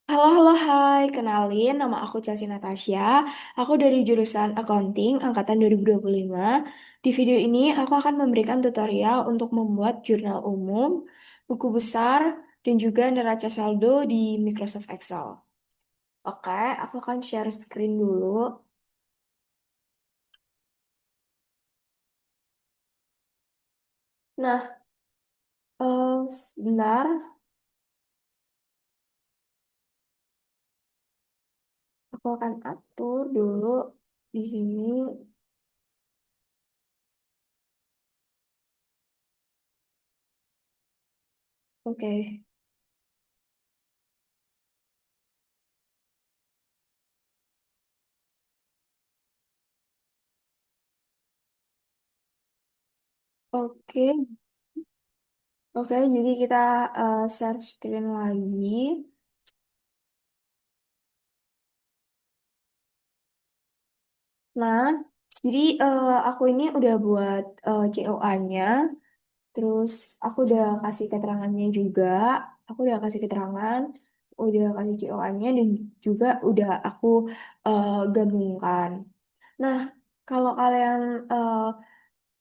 Halo, halo, hai. Kenalin, nama aku Chelsea Natasha. Aku dari jurusan Accounting, angkatan 2025. Di video ini, aku akan memberikan tutorial untuk membuat jurnal umum, buku besar, dan juga neraca saldo di Microsoft Excel. Oke, aku akan share screen dulu. Nah, sebentar. Aku akan atur dulu di sini. Oke, oke, oke. Jadi kita share screen lagi. Nah, jadi aku ini udah buat COA-nya, terus aku udah kasih keterangannya juga, aku udah kasih keterangan, udah kasih COA-nya dan juga udah aku gabungkan. Nah, kalau kalian eh,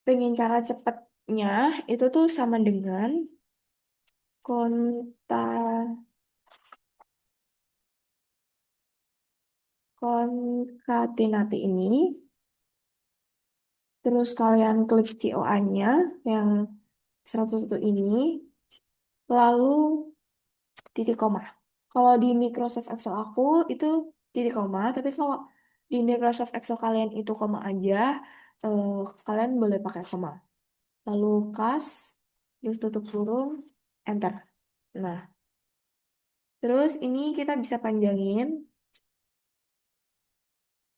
pengen cara cepatnya, itu tuh sama dengan konta konkatenate ini, terus kalian klik COA-nya yang 101 ini, lalu titik koma. Kalau di Microsoft Excel aku itu titik koma, tapi kalau di Microsoft Excel kalian itu koma aja, eh, kalian boleh pakai koma. Lalu kas, terus tutup kurung, enter. Nah, terus ini kita bisa panjangin.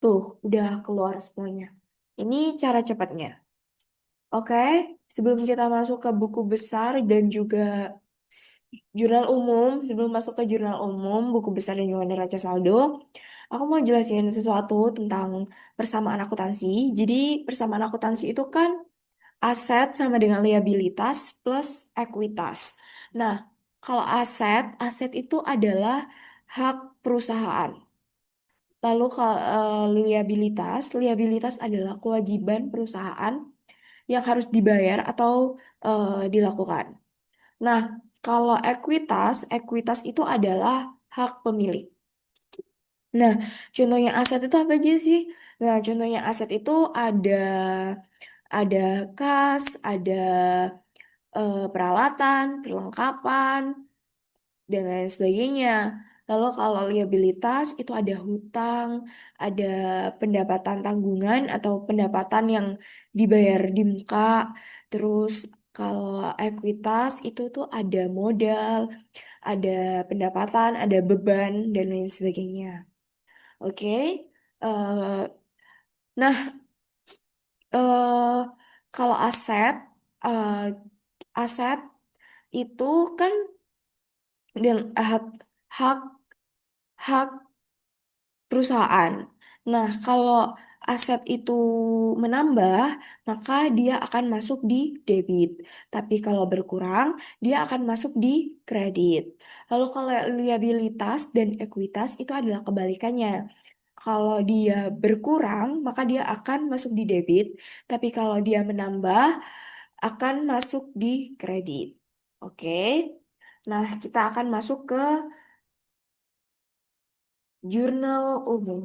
Tuh, udah keluar semuanya. Ini cara cepatnya. Oke, sebelum kita masuk ke buku besar dan juga jurnal umum, sebelum masuk ke jurnal umum, buku besar dan juga neraca saldo, aku mau jelasin sesuatu tentang persamaan akuntansi. Jadi, persamaan akuntansi itu kan aset sama dengan liabilitas plus ekuitas. Nah, kalau aset itu adalah hak perusahaan. Lalu kalau liabilitas adalah kewajiban perusahaan yang harus dibayar atau dilakukan. Nah, kalau ekuitas itu adalah hak pemilik. Nah, contohnya aset itu apa aja sih? Nah, contohnya aset itu ada kas, ada peralatan, perlengkapan, dan lain sebagainya. Lalu kalau liabilitas itu ada hutang, ada pendapatan tanggungan atau pendapatan yang dibayar di muka. Terus kalau ekuitas itu tuh ada modal, ada pendapatan, ada beban, dan lain sebagainya. Oke. Eh, nah, eh, kalau eh, aset itu kan dan hak hak perusahaan. Nah, kalau aset itu menambah, maka dia akan masuk di debit. Tapi kalau berkurang, dia akan masuk di kredit. Lalu kalau liabilitas dan ekuitas itu adalah kebalikannya. Kalau dia berkurang, maka dia akan masuk di debit. Tapi kalau dia menambah, akan masuk di kredit. Oke. Nah, kita akan masuk ke jurnal umum.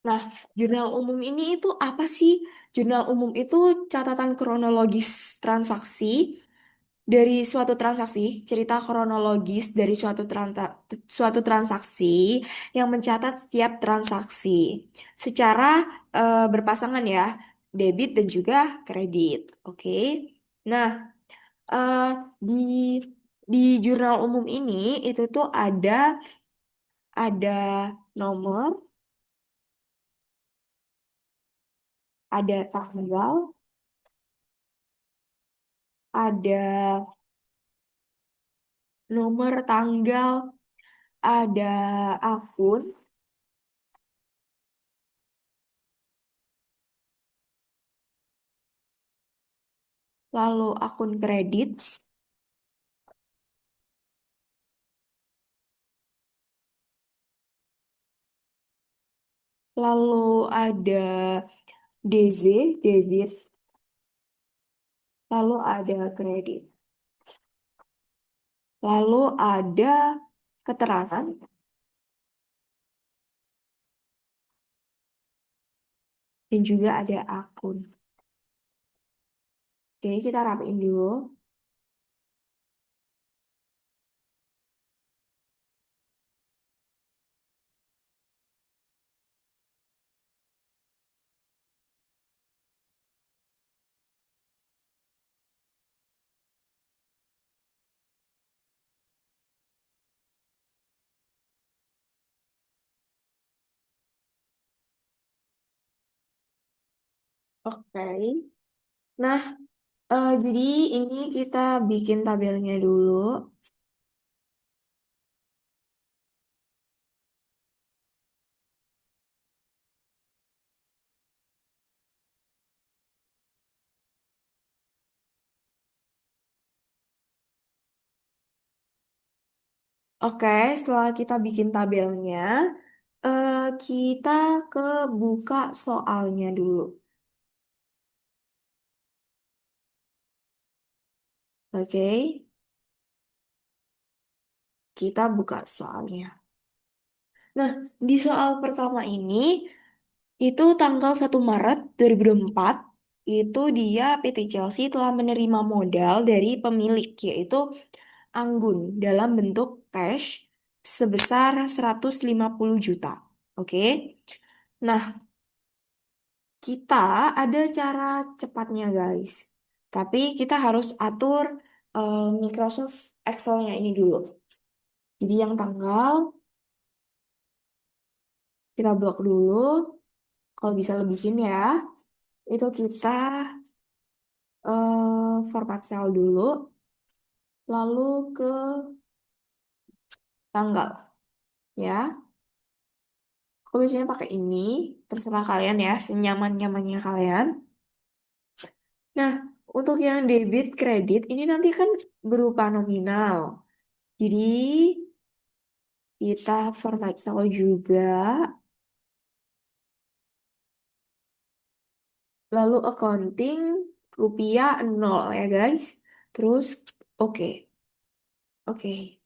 Nah, jurnal umum ini itu apa sih? Jurnal umum itu catatan kronologis transaksi dari suatu transaksi, cerita kronologis dari suatu transaksi yang mencatat setiap transaksi secara berpasangan ya, debit dan juga kredit. Oke. Nah, eh, di di jurnal umum ini itu tuh ada nomor, ada tanggal, ada nomor tanggal, ada akun, lalu akun kredit, lalu ada debit, lalu ada kredit, lalu ada keterangan, dan juga ada akun. Jadi kita rapiin dulu. Oke. Nah, jadi ini kita bikin tabelnya dulu. Oke, setelah kita bikin tabelnya, eh, kita ke buka soalnya dulu. Oke, kita buka soalnya. Nah, di soal pertama ini, itu tanggal 1 Maret 2024, itu dia PT Chelsea telah menerima modal dari pemilik, yaitu Anggun, dalam bentuk cash sebesar 150 juta. Oke, nah kita ada cara cepatnya guys. Tapi kita harus atur Microsoft Excel-nya ini dulu. Jadi yang tanggal kita blok dulu. Kalau bisa lebihin ya. Itu kita format cell dulu. Lalu ke tanggal ya. Aku biasanya pakai ini. Terserah kalian ya, senyaman-nyamannya kalian. Nah, untuk yang debit kredit ini nanti kan berupa nominal. Jadi kita format cell juga. Lalu accounting rupiah nol ya guys. Terus oke. Oke.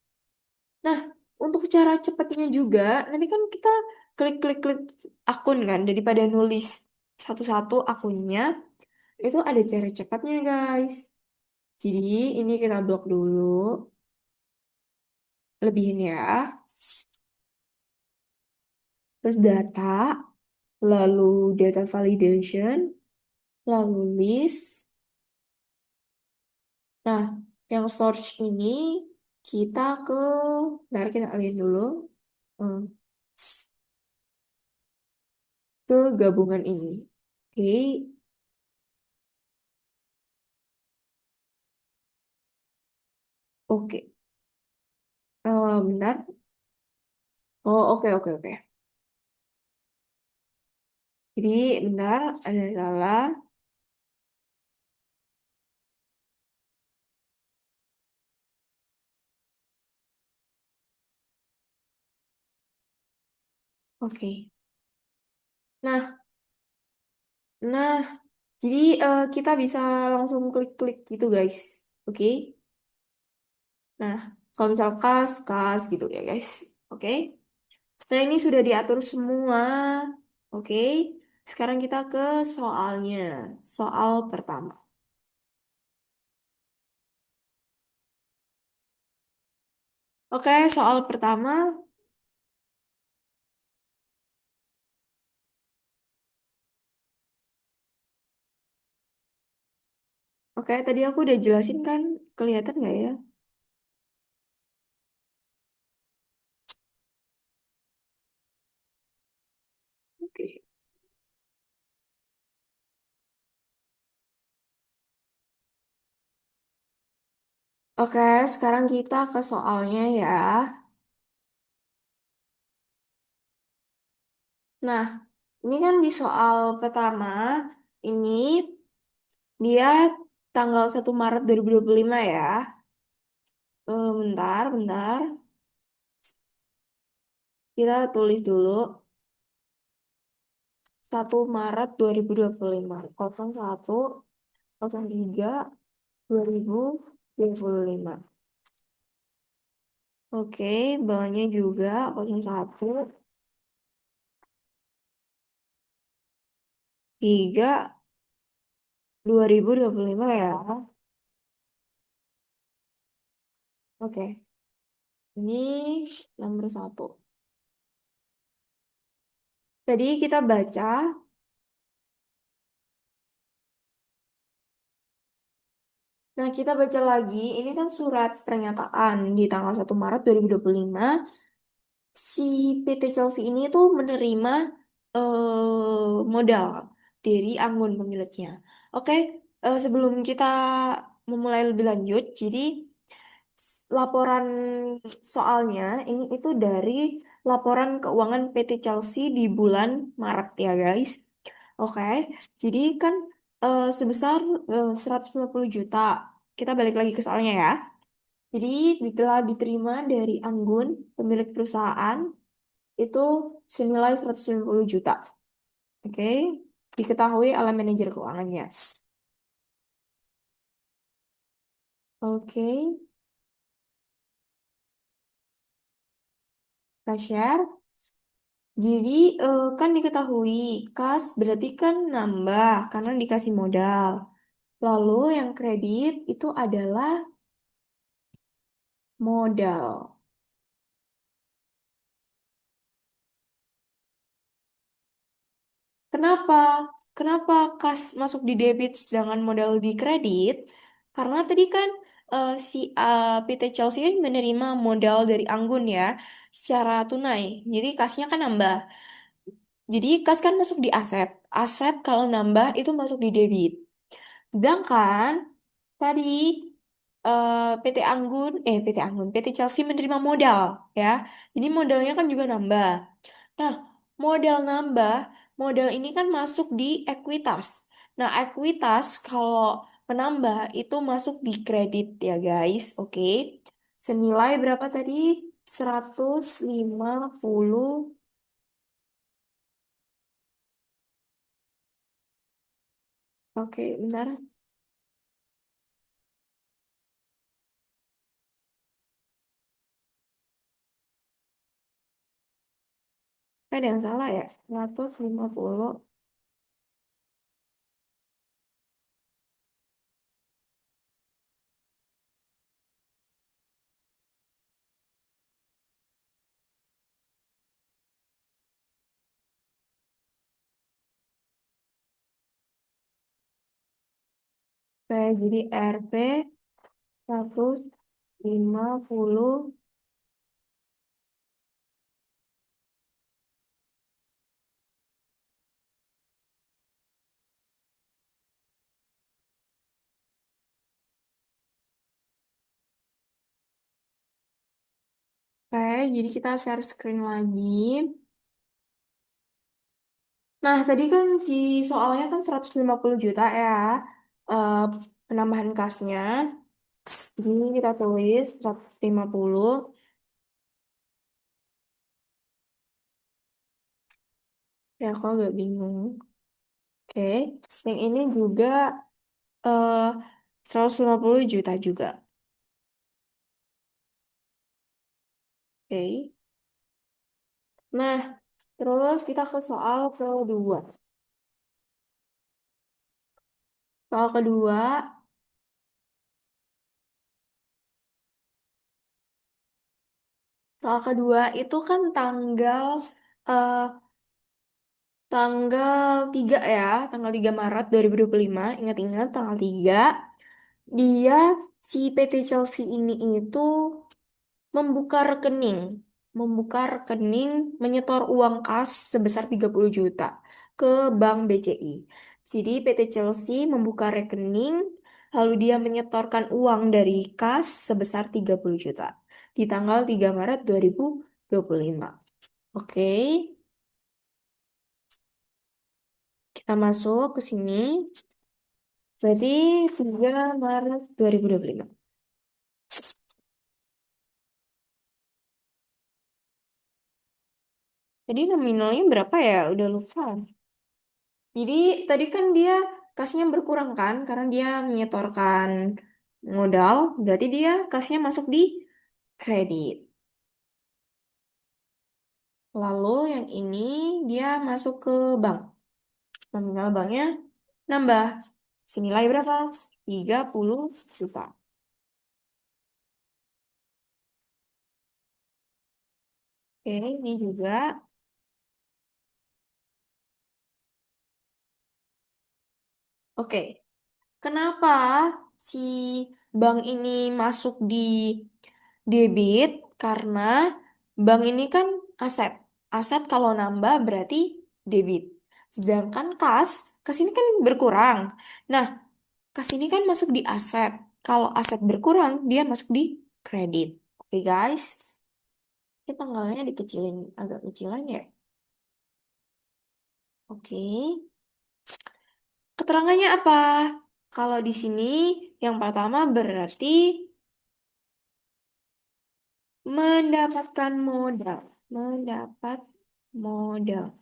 Nah, untuk cara cepatnya juga nanti kan kita klik-klik-klik akun kan daripada nulis satu-satu akunnya itu ada cara cepatnya guys. Jadi ini kita blok dulu lebihin ya. Terus data, lalu data validation, lalu list. Nah, yang search ini kita ke, bentar kita alihin dulu. Hmm, ke gabungan ini. Oke, oke. Bentar. Oh, oke, oke, oke. Jadi, bentar, ada salah. Oke. Nah, nah, jadi kita bisa langsung klik-klik gitu, guys. Oke. Nah, kalau misal kas, kas gitu ya, guys. Oke. Nah, ini sudah diatur semua. Oke. Sekarang kita ke soalnya. Soal pertama. Oke, soal pertama. Oke, tadi aku udah jelasin kan. Kelihatan nggak ya? Oke. Oke, sekarang kita ke soalnya ya. Nah, ini kan di soal pertama, ini dia tanggal 1 Maret 2025 ya. Bentar, bentar. Kita tulis dulu. 1 Maret 2025. 01/03/2025. Oke, bawahnya juga 01/03/2025 ya. Oke, ini nomor satu. Tadi kita baca, nah kita baca lagi, ini kan surat pernyataan di tanggal 1 Maret 2025. Si PT Chelsea ini tuh menerima modal dari Anggun pemiliknya. Oke, sebelum kita memulai lebih lanjut, jadi laporan soalnya ini itu dari laporan keuangan PT Chelsea di bulan Maret ya guys. Oke, jadi kan sebesar 150 juta. Kita balik lagi ke soalnya ya. Jadi telah diterima dari Anggun, pemilik perusahaan, itu senilai 150 juta. Oke, diketahui oleh manajer keuangannya. Oke, kita share. Jadi kan diketahui kas berarti kan nambah karena dikasih modal. Lalu yang kredit itu adalah modal. Kenapa? Kenapa kas masuk di debit sedangkan modal di kredit? Karena tadi kan si PT Chelsea ini menerima modal dari Anggun ya secara tunai. Jadi kasnya kan nambah. Jadi kas kan masuk di aset. Aset kalau nambah itu masuk di debit. Sedangkan tadi PT Anggun, PT Chelsea menerima modal ya. Jadi modalnya kan juga nambah. Nah, modal nambah, modal ini kan masuk di ekuitas. Nah, ekuitas kalau menambah itu masuk di kredit ya guys. Oke. Senilai berapa tadi? 150. Oke, bentar. Ada yang salah ya? 150. Oke, jadi RT 150. Oke, jadi kita share screen lagi. Nah, tadi kan si soalnya kan 150 juta ya, eh, penambahan kasnya. Jadi kita tulis 150. Ya, aku agak bingung. Oke, yang ini juga eh 150 juta juga. Oke. Nah, terus kita ke soal kedua. Soal kedua, soal kedua itu kan eh, tanggal 3 ya, tanggal 3 Maret 2025. Ingat-ingat tanggal 3. Dia si PT Chelsea ini itu membuka rekening, membuka rekening menyetor uang kas sebesar 30 juta ke Bank BCI. Jadi PT Chelsea membuka rekening lalu dia menyetorkan uang dari kas sebesar 30 juta di tanggal 3 Maret 2025. Oke, kita masuk ke sini. Berarti 3 Maret 2025. Jadi nominalnya berapa ya? Udah lupa. Jadi tadi kan dia kasnya berkurang kan karena dia menyetorkan modal, berarti dia kasnya masuk di kredit. Lalu yang ini dia masuk ke bank. Nominal banknya nambah. Senilai berapa? 30 juta. Oke, ini juga. Oke, kenapa si bank ini masuk di debit? Karena bank ini kan aset. Aset kalau nambah berarti debit. Sedangkan kas ini kan berkurang. Nah, kas ini kan masuk di aset. Kalau aset berkurang, dia masuk di kredit. Oke, guys. Ini tanggalnya dikecilin, agak kecilan ya. Oke. Keterangannya apa? Kalau di sini yang pertama berarti mendapatkan modal. Mendapat modal.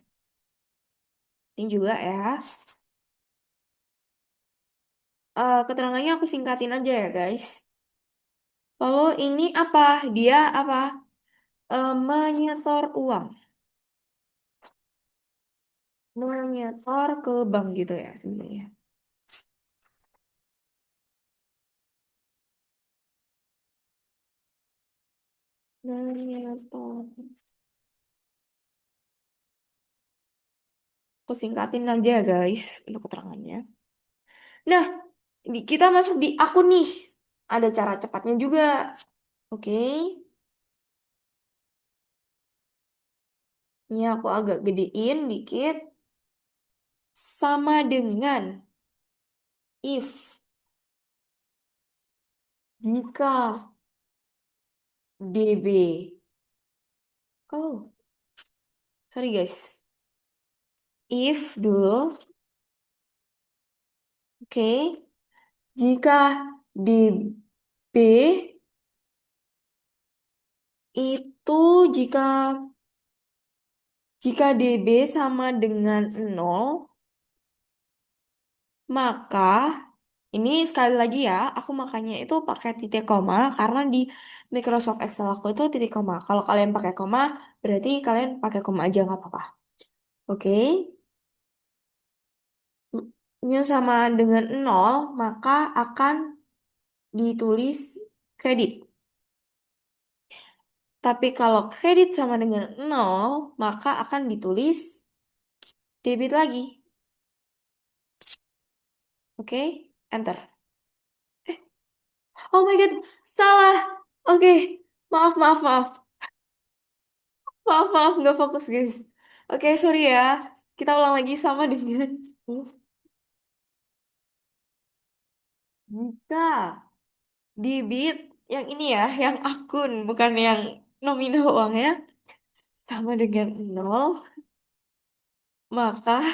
Ini juga ya. Keterangannya aku singkatin aja ya guys. Lalu ini apa? Dia apa? Menyetor uang. Menyetor ke bank gitu ya sebenarnya. Menyetor. Aku singkatin aja guys untuk keterangannya. Nah, kita masuk di akun nih. Ada cara cepatnya juga. Oke, ini aku agak gedein dikit. Sama dengan if jika DB. Oh, sorry guys. If dulu. Oke, jika DB itu jika DB sama dengan nol, maka ini sekali lagi ya, aku makanya itu pakai titik koma karena di Microsoft Excel aku itu titik koma. Kalau kalian pakai koma, berarti kalian pakai koma aja nggak apa-apa. Oke, nya sama dengan nol, maka akan ditulis kredit. Tapi kalau kredit sama dengan nol, maka akan ditulis debit lagi. Oke, enter. Oh my God, salah. Oke, maaf, maaf, maaf. Maaf, maaf, nggak fokus, guys. Oke, sorry ya. Kita ulang lagi sama dengan jika debit yang ini ya, yang akun, bukan yang nominal uangnya, sama dengan nol, maka,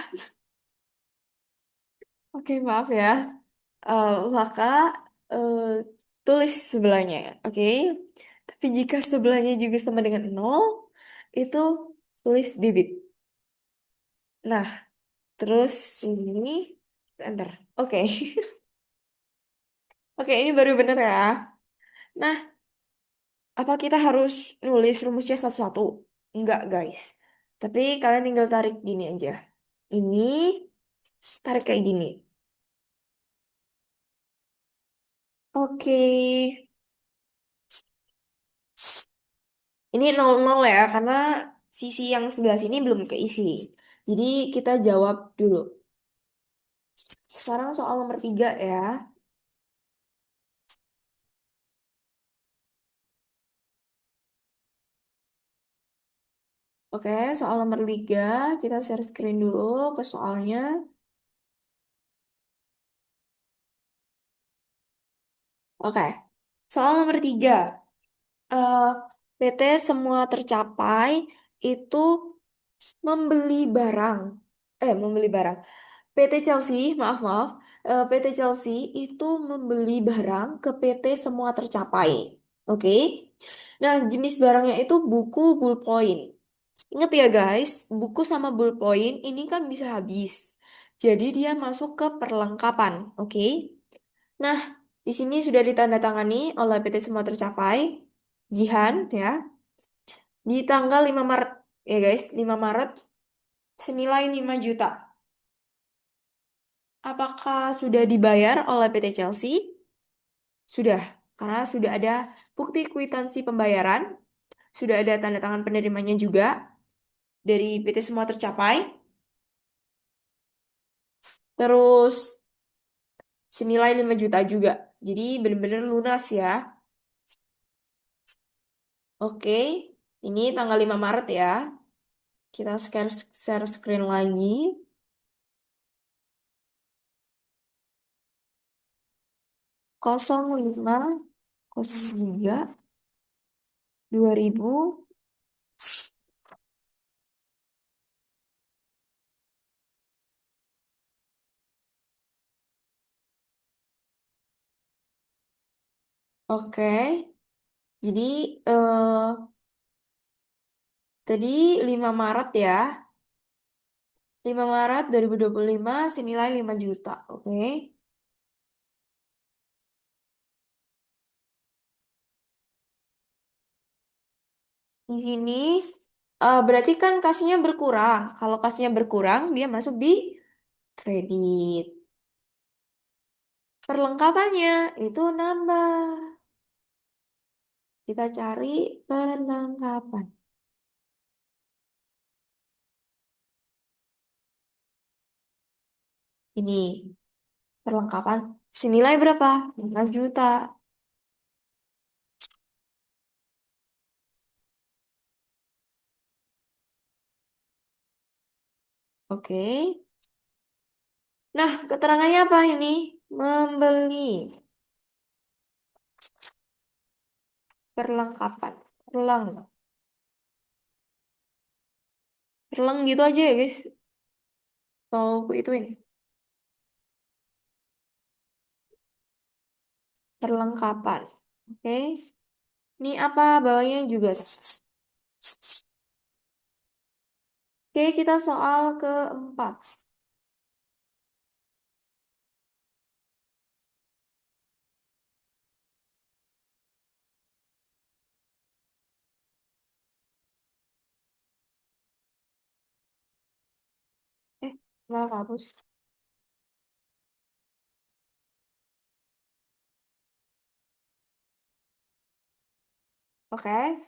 oke, maaf ya. Maka eh, tulis sebelahnya, oke? Tapi jika sebelahnya juga sama dengan nol, itu tulis debit. Nah, terus ini enter. Oke. Oke, ini baru bener ya. Nah, apa kita harus nulis rumusnya satu-satu? Enggak, guys. Tapi kalian tinggal tarik gini aja. Ini tarik kayak gini. Oke. Ini 00 ya, karena sisi yang sebelah sini belum keisi. Jadi kita jawab dulu. Sekarang soal nomor 3 ya. Oke, soal nomor 3 kita share screen dulu ke soalnya. Oke, soal nomor 3. Eh, PT semua tercapai itu membeli barang. Membeli barang. PT Chelsea, maaf, maaf. PT Chelsea itu membeli barang ke PT Semua Tercapai. Oke. Nah, jenis barangnya itu buku ballpoint. Ingat ya guys, buku sama ballpoint ini kan bisa habis. Jadi dia masuk ke perlengkapan. Oke. Nah, di sini sudah ditandatangani oleh PT Semua Tercapai, Jihan ya, di tanggal 5 Maret ya guys, 5 Maret senilai 5 juta. Apakah sudah dibayar oleh PT Chelsea? Sudah, karena sudah ada bukti kwitansi pembayaran, sudah ada tanda tangan penerimanya juga dari PT Semua Tercapai. Terus senilai 5 juta juga. Jadi benar-benar lunas ya. Oke, ini tanggal 5 Maret ya. Kita share screen lagi. 05 03 2000. Oke, jadi tadi 5 Maret ya. 5 Maret 2025 senilai 5 juta. Oke. Di sini berarti kan kasnya berkurang. Kalau kasnya berkurang, dia masuk di kredit. Perlengkapannya itu nambah. Kita cari perlengkapan. Ini perlengkapan senilai berapa? 15 juta. Oke. Nah, keterangannya apa ini? Membeli perlengkapan. Perleng. Perleng gitu aja ya, guys. Atau aku ituin. Perlengkapan. Oke. Ini apa bawahnya juga. Oke, kita soal keempat. Eh, malah hapus. Oke.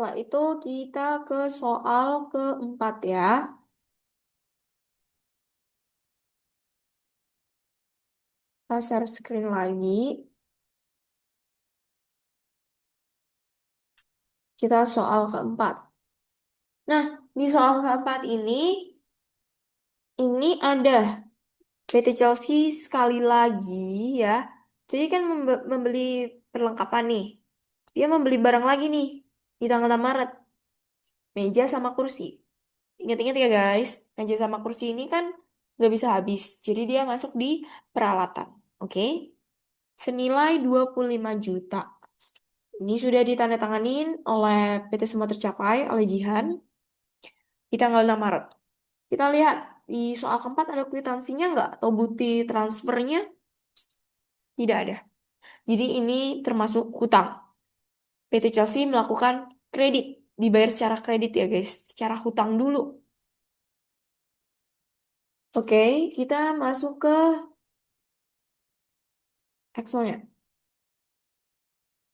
Setelah itu kita ke soal keempat ya. Kita share screen lagi. Kita soal keempat. Nah, di soal keempat ini ada PT Chelsea sekali lagi ya. Jadi kan membeli perlengkapan nih. Dia membeli barang lagi nih di tanggal 6 Maret. Meja sama kursi. Ingat-ingat ya guys, meja sama kursi ini kan nggak bisa habis. Jadi dia masuk di peralatan. Oke? Senilai 25 juta. Ini sudah ditandatanganin oleh PT Semua Tercapai, oleh Jihan, di tanggal 6 Maret. Kita lihat, di soal keempat ada kwitansinya nggak? Atau bukti transfernya? Tidak ada. Jadi ini termasuk hutang. PT Chelsea melakukan kredit. Dibayar secara kredit ya guys. Secara hutang dulu. Oke, kita masuk ke Excelnya.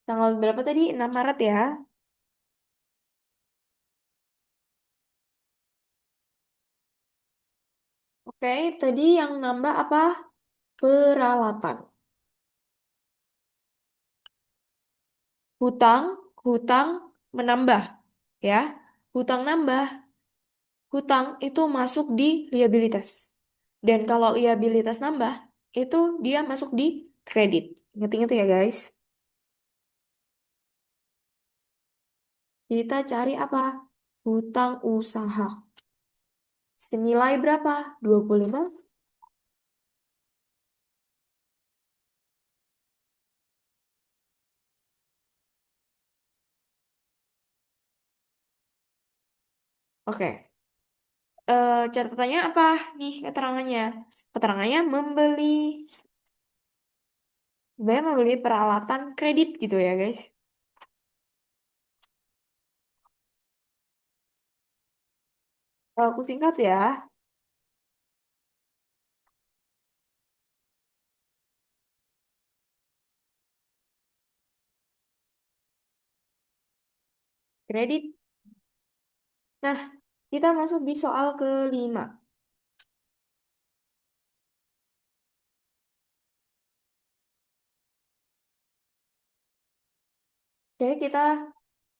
Tanggal berapa tadi? 6 Maret ya. Oke, tadi yang nambah apa? Peralatan. Hutang, hutang menambah. Ya, hutang nambah. Hutang itu masuk di liabilitas. Dan kalau liabilitas nambah, itu dia masuk di kredit. Ingat-ingat ya guys. Kita cari apa? Hutang usaha. Senilai berapa? 25 Oke. Catatannya apa nih keterangannya? Keterangannya membeli, sebenarnya membeli peralatan kredit gitu ya guys. Kalau aku singkat ya, kredit. Nah, kita masuk di soal kelima. Oke, kita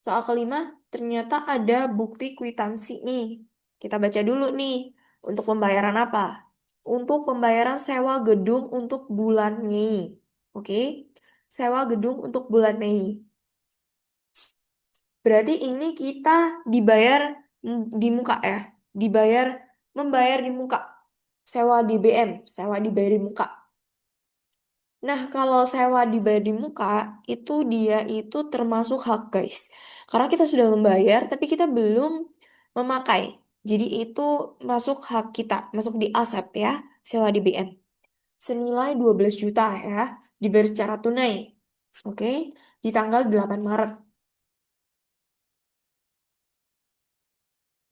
soal kelima ternyata ada bukti kwitansi nih. Kita baca dulu nih. Untuk pembayaran apa? Untuk pembayaran sewa gedung untuk bulan Mei. Oke. Sewa gedung untuk bulan Mei. Berarti ini kita dibayar di muka ya. Dibayar membayar di muka. Sewa di BM, sewa dibayar di muka. Nah, kalau sewa dibayar di muka, itu dia itu termasuk hak, guys. Karena kita sudah membayar, tapi kita belum memakai. Jadi itu masuk hak kita, masuk di aset ya, sewa di BM. Senilai 12 juta ya, dibayar secara tunai. Oke, di tanggal 8 Maret.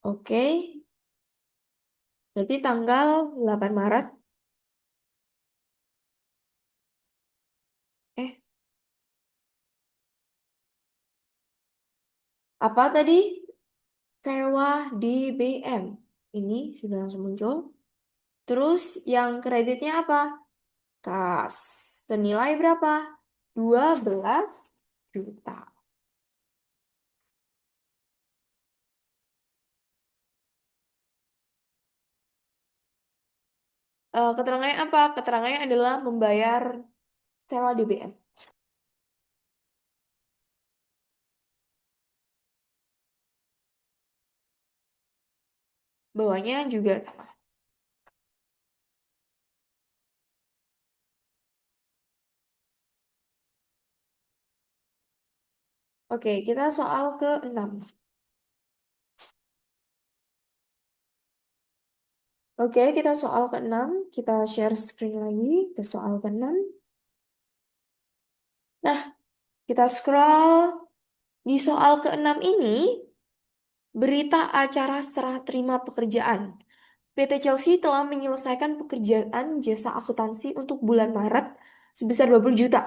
Oke, berarti tanggal 8 Maret. Eh, apa tadi? Sewa di BM. Ini sudah langsung muncul. Terus yang kreditnya apa? Kas. Senilai berapa? 12 juta. Keterangannya apa? Keterangannya adalah membayar sewa DBM. Bawahnya juga sama. Oke, kita soal ke-6. Oke, kita soal ke-6. Kita share screen lagi ke soal ke-6. Nah, kita scroll. Di soal ke-6 ini, berita acara serah terima pekerjaan. PT Chelsea telah menyelesaikan pekerjaan jasa akuntansi untuk bulan Maret sebesar 20 juta.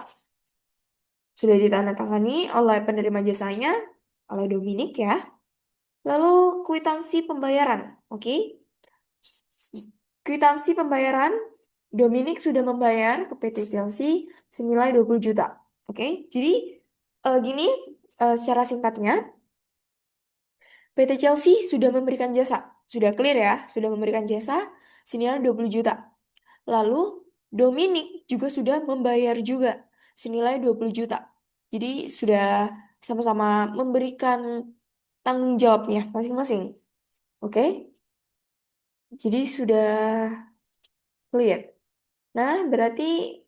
Sudah ditandatangani oleh penerima jasanya, oleh Dominic ya. Lalu kwitansi pembayaran, oke? Kwitansi pembayaran, Dominic sudah membayar ke PT Chelsea senilai 20 juta. Oke, jadi gini secara singkatnya, PT Chelsea sudah memberikan jasa. Sudah clear ya, sudah memberikan jasa senilai 20 juta. Lalu Dominic juga sudah membayar juga senilai 20 juta. Jadi sudah sama-sama memberikan tanggung jawabnya masing-masing. Oke? Jadi sudah clear. Nah, berarti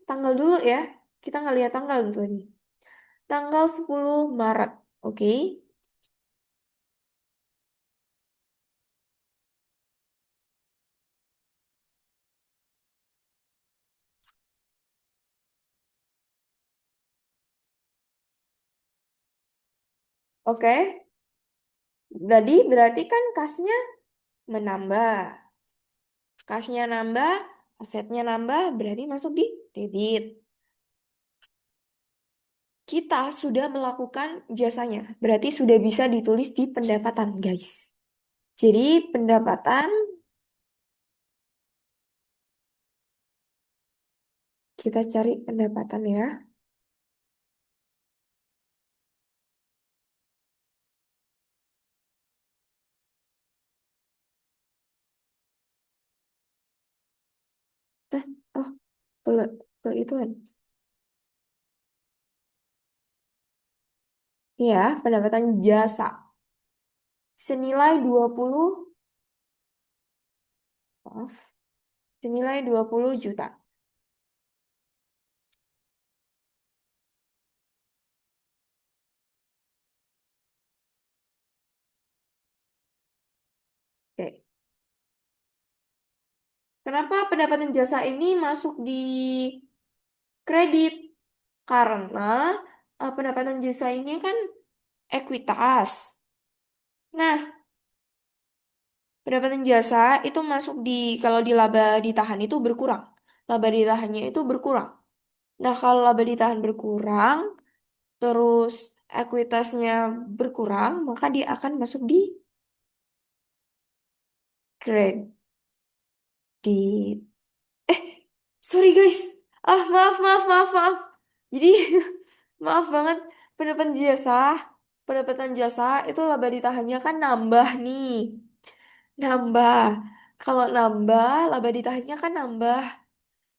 tanggal dulu ya. Kita nggak lihat tanggal tadi. Tanggal 10 Maret. Oke? Oke. Jadi berarti kan kasnya menambah. Kasnya nambah, asetnya nambah, berarti masuk di debit. Kita sudah melakukan jasanya, berarti sudah bisa ditulis di pendapatan, guys. Jadi pendapatan, kita cari pendapatan ya. Teh, oh, ke ituan. Ya, pendapatan jasa. Senilai 20, maaf, senilai 20 juta. Oke. Kenapa pendapatan jasa ini masuk di kredit? Karena pendapatan jasa ini kan ekuitas. Nah, pendapatan jasa itu masuk di kalau di laba ditahan itu berkurang. Laba ditahannya itu berkurang. Nah, kalau laba ditahan berkurang, terus ekuitasnya berkurang, maka dia akan masuk di kredit. Eh, sorry guys. Ah, maaf, maaf, maaf, maaf. Jadi, maaf banget. Pendapatan jasa, pendapatan jasa itu laba ditahannya kan nambah nih. Nambah. Kalau nambah, laba ditahannya kan nambah.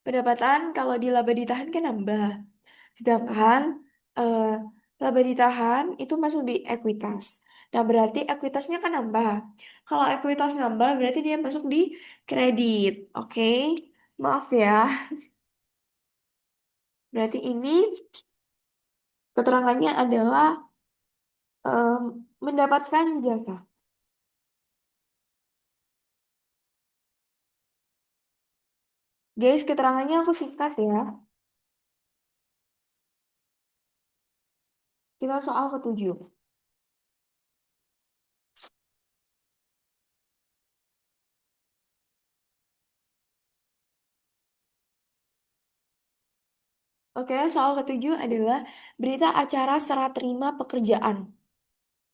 Pendapatan kalau di laba ditahan kan nambah. Sedangkan eh, laba ditahan itu masuk di ekuitas. Nah, berarti ekuitasnya kan nambah. Kalau ekuitas nambah, berarti dia masuk di kredit. Oke, maaf ya. Berarti ini keterangannya adalah em, mendapatkan jasa. Guys, keterangannya aku singkat ya. Kita soal ketujuh. Oke, soal ketujuh adalah berita acara serah terima pekerjaan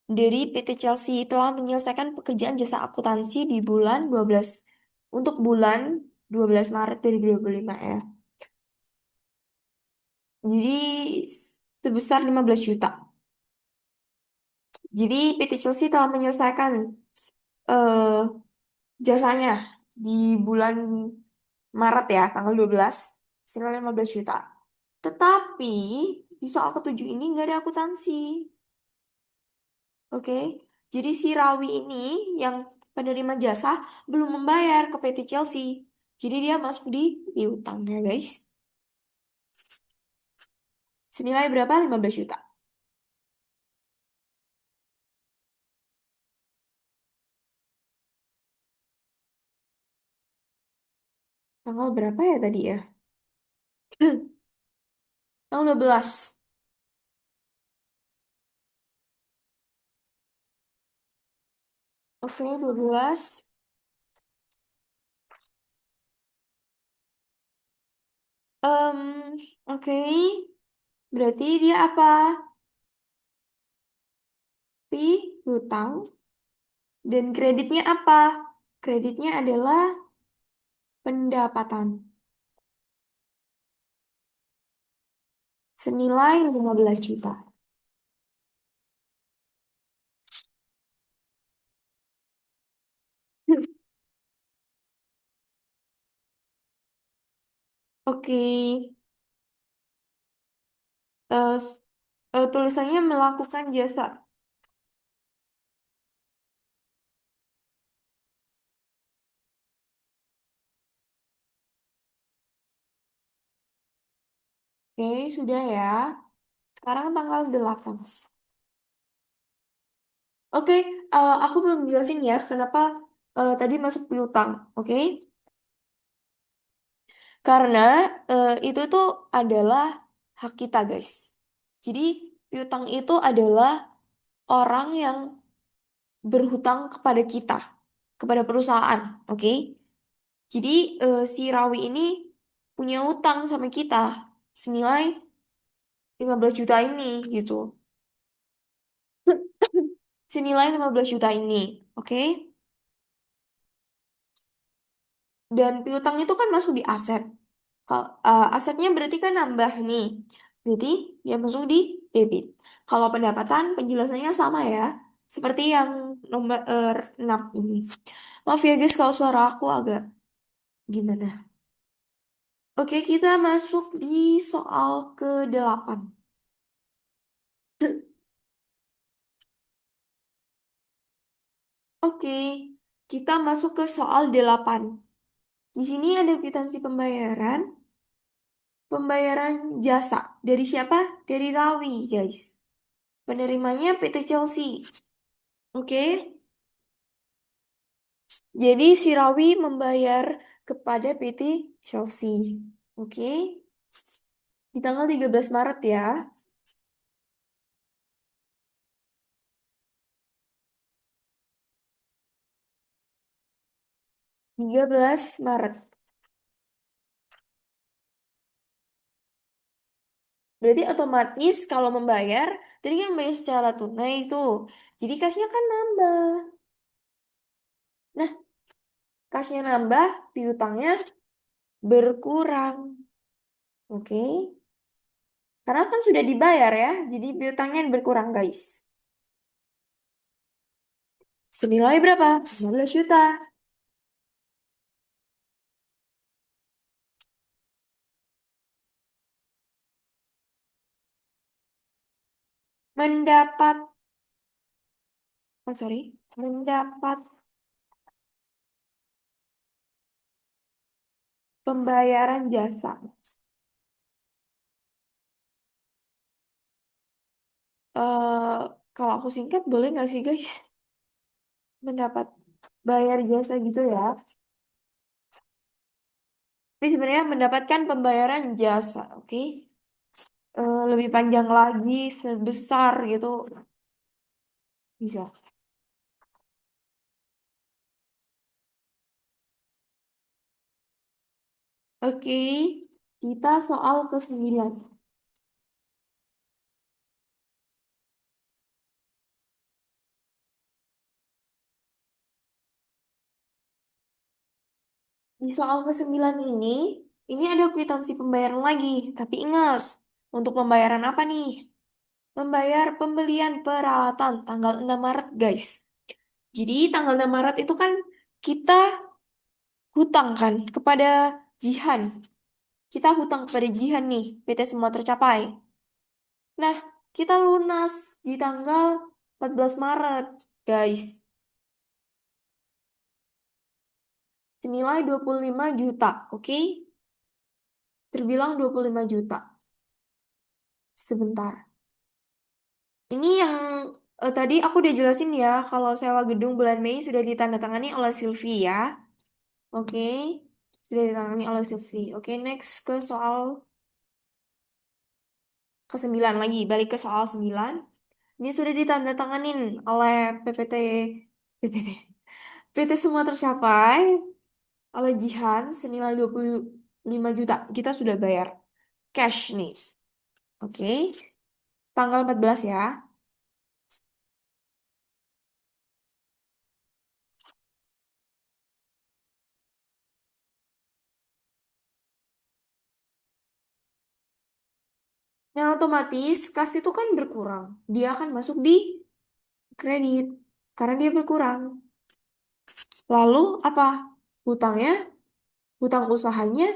dari PT Chelsea telah menyelesaikan pekerjaan jasa akuntansi di bulan 12 untuk bulan 12 Maret 2025 ya. Jadi sebesar 15 juta. Jadi PT Chelsea telah menyelesaikan eh, jasanya di bulan Maret ya, tanggal 12 senilai 15 juta. Tetapi di soal ketujuh ini nggak ada akuntansi. Oke, jadi si Rawi ini yang penerima jasa belum membayar ke PT Chelsea. Jadi dia masuk di piutang ya guys. Senilai berapa? 15 juta. Tanggal berapa ya tadi ya? Tanggal 12. Oke, 12. Oke. Berarti dia apa? Piutang. Dan kreditnya apa? Kreditnya adalah pendapatan. Senilai 15 juta. Oke. Eh, tulisannya melakukan jasa. Oke, sudah ya. Sekarang tanggal 8. Oke, aku belum jelasin ya kenapa tadi masuk piutang. Oke, karena itu tuh adalah hak kita, guys. Jadi, piutang itu adalah orang yang berhutang kepada kita, kepada perusahaan. Oke, jadi si Rawi ini punya utang sama kita senilai 15 juta ini gitu. Senilai 15 juta ini. Oke. Dan piutang itu kan masuk di aset. Kalau asetnya berarti kan nambah nih. Berarti dia masuk di debit. Kalau pendapatan penjelasannya sama ya. Seperti yang nomor 6 ini. Maaf ya guys kalau suara aku agak gimana. Oke, kita masuk di soal ke-8. Oke, kita masuk ke soal 8. Di sini ada kwitansi pembayaran. Pembayaran jasa. Dari siapa? Dari Rawi, guys. Penerimanya PT Chelsea. Oke. Jadi si Rawi membayar kepada PT Chelsea. Oke, di tanggal 13 Maret ya. 13 Maret. Berarti otomatis kalau membayar, tadi kan bayar secara tunai itu. Jadi kasnya kan nambah. Nah, kasnya nambah, piutangnya berkurang. Oke. Karena kan sudah dibayar ya, jadi piutangnya berkurang guys. Senilai berapa? 15 juta. Mendapat, oh sorry, mendapat pembayaran jasa. eh Kalau aku singkat boleh nggak sih guys? Mendapat bayar jasa gitu ya. Tapi sebenarnya mendapatkan pembayaran jasa, oke? Lebih panjang lagi, sebesar gitu, bisa. Oke, kita soal ke-9. Di soal ke-9 ini ada kwitansi pembayaran lagi. Tapi ingat, untuk pembayaran apa nih? Membayar pembelian peralatan tanggal 6 Maret, guys. Jadi tanggal 6 Maret itu kan kita hutang kan kepada Jihan. Kita hutang kepada Jihan nih, PT Semua Tercapai. Nah, kita lunas di tanggal 14 Maret, guys. Senilai 25 juta, oke? Terbilang 25 juta. Sebentar. Ini yang tadi aku udah jelasin ya, kalau sewa gedung bulan Mei sudah ditandatangani oleh Silvi ya. Oke, sudah ditandatangani oleh Silvi. Oke, next ke soal ke-9 lagi. Balik ke soal 9. Ini sudah ditandatanganin oleh PPT, PT Semua Tercapai, oleh Jihan senilai 25 juta. Kita sudah bayar cash nih. Oke, tanggal 14 ya. Yang otomatis kas itu kan berkurang. Dia akan masuk di kredit karena dia berkurang. Lalu apa? Hutangnya, hutang usahanya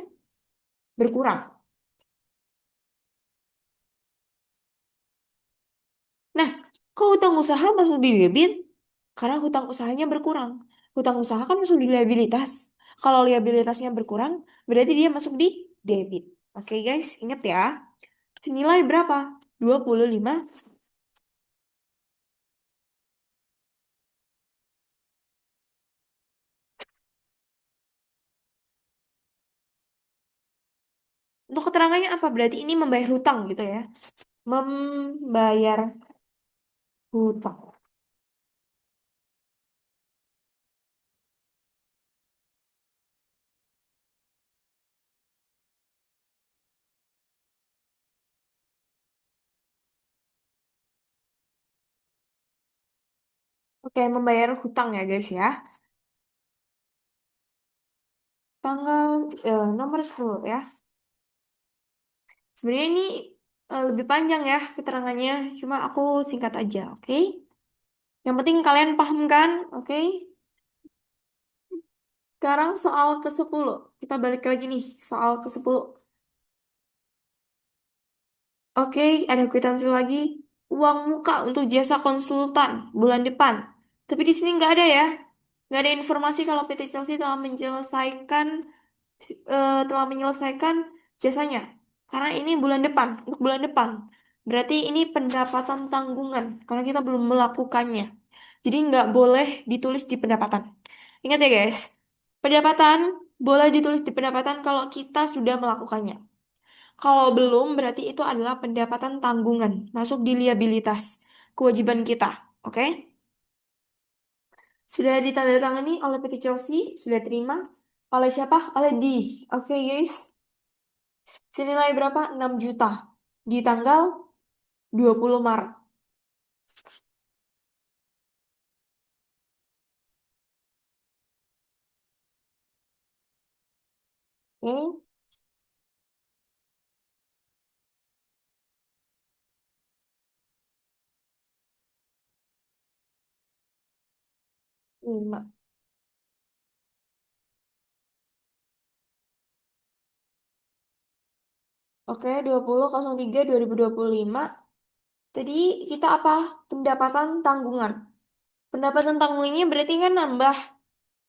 berkurang. Nah, kok hutang usaha masuk di debit? Karena hutang usahanya berkurang. Hutang usaha kan masuk di liabilitas. Kalau liabilitasnya berkurang, berarti dia masuk di debit. Oke guys, ingat ya. Senilai berapa? 25. Untuk keterangannya apa? Berarti ini membayar hutang gitu ya. Membayar hutang. Oke, membayar hutang ya guys ya. Tanggal nomor 10 ya. Sebenarnya ini lebih panjang ya keterangannya, cuma aku singkat aja, oke? Yang penting kalian paham kan, oke? Sekarang soal ke-10. Kita balik lagi nih, soal ke-10. Oke, ada kwitansi lagi. Uang muka untuk jasa konsultan bulan depan. Tapi di sini nggak ada ya. Nggak ada informasi kalau PT Chelsea telah menyelesaikan jasanya. Karena ini bulan depan, untuk bulan depan. Berarti ini pendapatan tanggungan, karena kita belum melakukannya. Jadi nggak boleh ditulis di pendapatan. Ingat ya guys, pendapatan boleh ditulis di pendapatan kalau kita sudah melakukannya. Kalau belum, berarti itu adalah pendapatan tanggungan, masuk di liabilitas, kewajiban kita. Oke? Sudah ditandatangani oleh PT Chelsea, sudah terima. Oleh siapa? Oleh D. Oke guys, senilai berapa? 6 juta. Di tanggal 20 Maret. Oke, 5. Oke, 20.03 2025. Tadi kita apa? Pendapatan tanggungan. Pendapatan tanggungannya berarti kan nambah.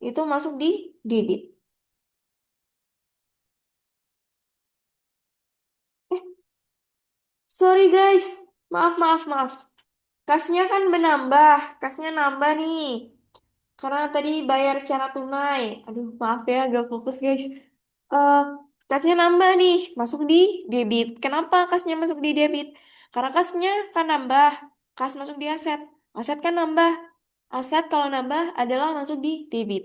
Itu masuk di debit. Eh, sorry guys. Maaf, maaf, maaf. Kasnya kan menambah. Kasnya nambah nih. Karena tadi bayar secara tunai. Aduh, maaf ya, agak fokus guys. Eh, kasnya nambah nih, masuk di debit. Kenapa kasnya masuk di debit? Karena kasnya kan nambah. Kas masuk di aset. Aset kan nambah. Aset kalau nambah adalah masuk di debit.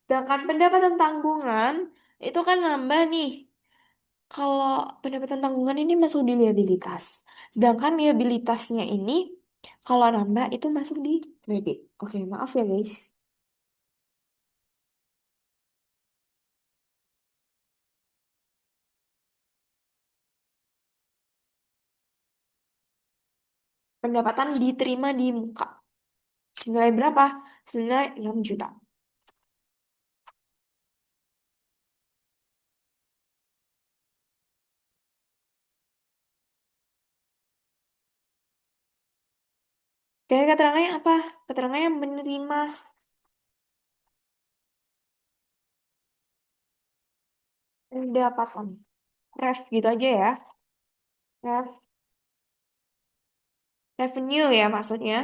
Sedangkan pendapatan tanggungan itu kan nambah nih. Kalau pendapatan tanggungan ini masuk di liabilitas. Sedangkan liabilitasnya ini kalau nambah itu masuk di kredit. Oke, maaf ya guys. Pendapatan diterima di muka. Senilai berapa? Senilai 6 juta. Oke, keterangannya apa? Keterangannya menerima pendapatan. Ref gitu aja ya. Ref, revenue ya maksudnya.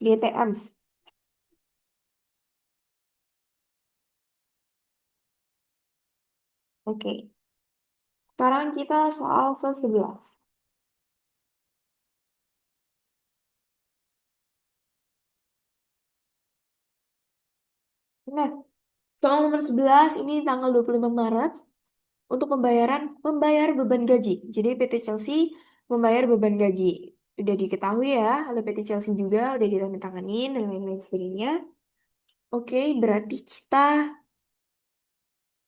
GTM. Oke. Sekarang kita soal ke-11. Nah, soal nomor 11 ini tanggal 25 Maret untuk membayar beban gaji. Jadi PT Chelsea membayar beban gaji. Udah diketahui ya oleh PT Chelsea juga, udah ditandatanganin dan lain-lain sebagainya. Oke, berarti kita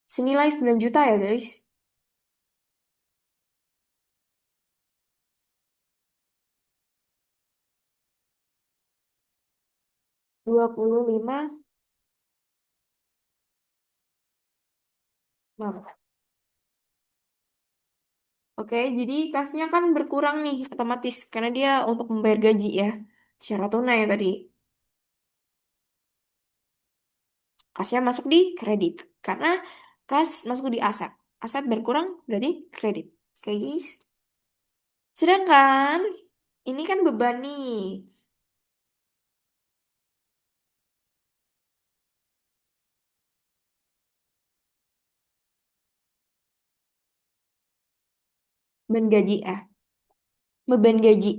senilai 9 juta ya guys. 25 Maret. Oke, jadi kasnya kan berkurang nih otomatis karena dia untuk membayar gaji ya. Secara tunai ya tadi. Kasnya masuk di kredit. Karena kas masuk di aset. Aset berkurang berarti kredit. Oke guys. Sedangkan ini kan beban nih. Beban gaji beban gaji.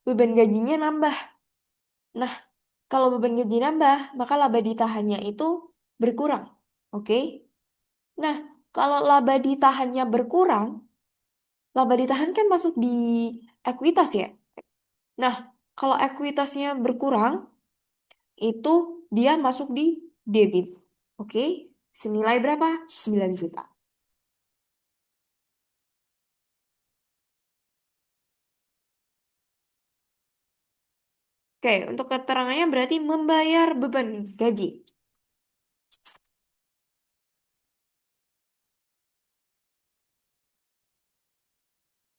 Beban gajinya nambah. Nah, kalau beban gaji nambah, maka laba ditahannya itu berkurang. Oke? Nah, kalau laba ditahannya berkurang, laba ditahan kan masuk di ekuitas ya. Nah, kalau ekuitasnya berkurang, itu dia masuk di debit. Oke? Senilai berapa? 9 juta. Oke, untuk keterangannya berarti membayar beban gaji.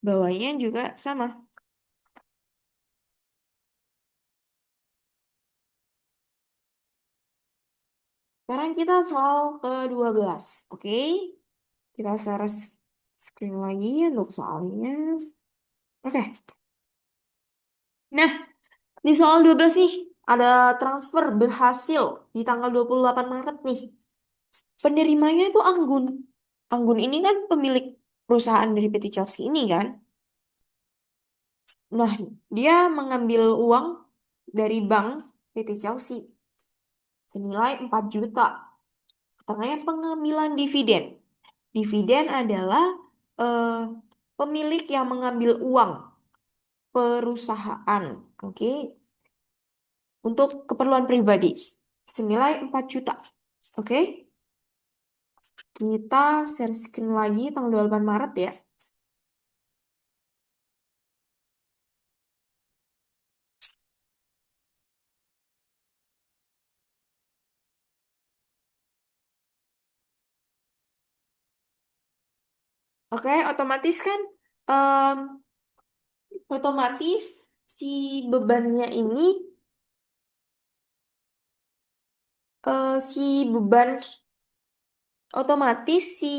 Bawahnya juga sama. Sekarang kita soal ke-12. Oke? Kita share screen lagi untuk soalnya. Oke. Nah, di soal 12 nih. Ada transfer berhasil di tanggal 28 Maret nih. Penerimanya itu Anggun. Anggun ini kan pemilik perusahaan dari PT Chelsea ini kan. Nah, dia mengambil uang dari bank PT Chelsea senilai 4 juta. Katanya pengambilan dividen. Dividen adalah eh, pemilik yang mengambil uang perusahaan, oke, untuk keperluan pribadi senilai 4 juta. Oke, kita share screen lagi tanggal 28 Maret ya. Oke, otomatis kan em, otomatis si bebannya ini si beban otomatis si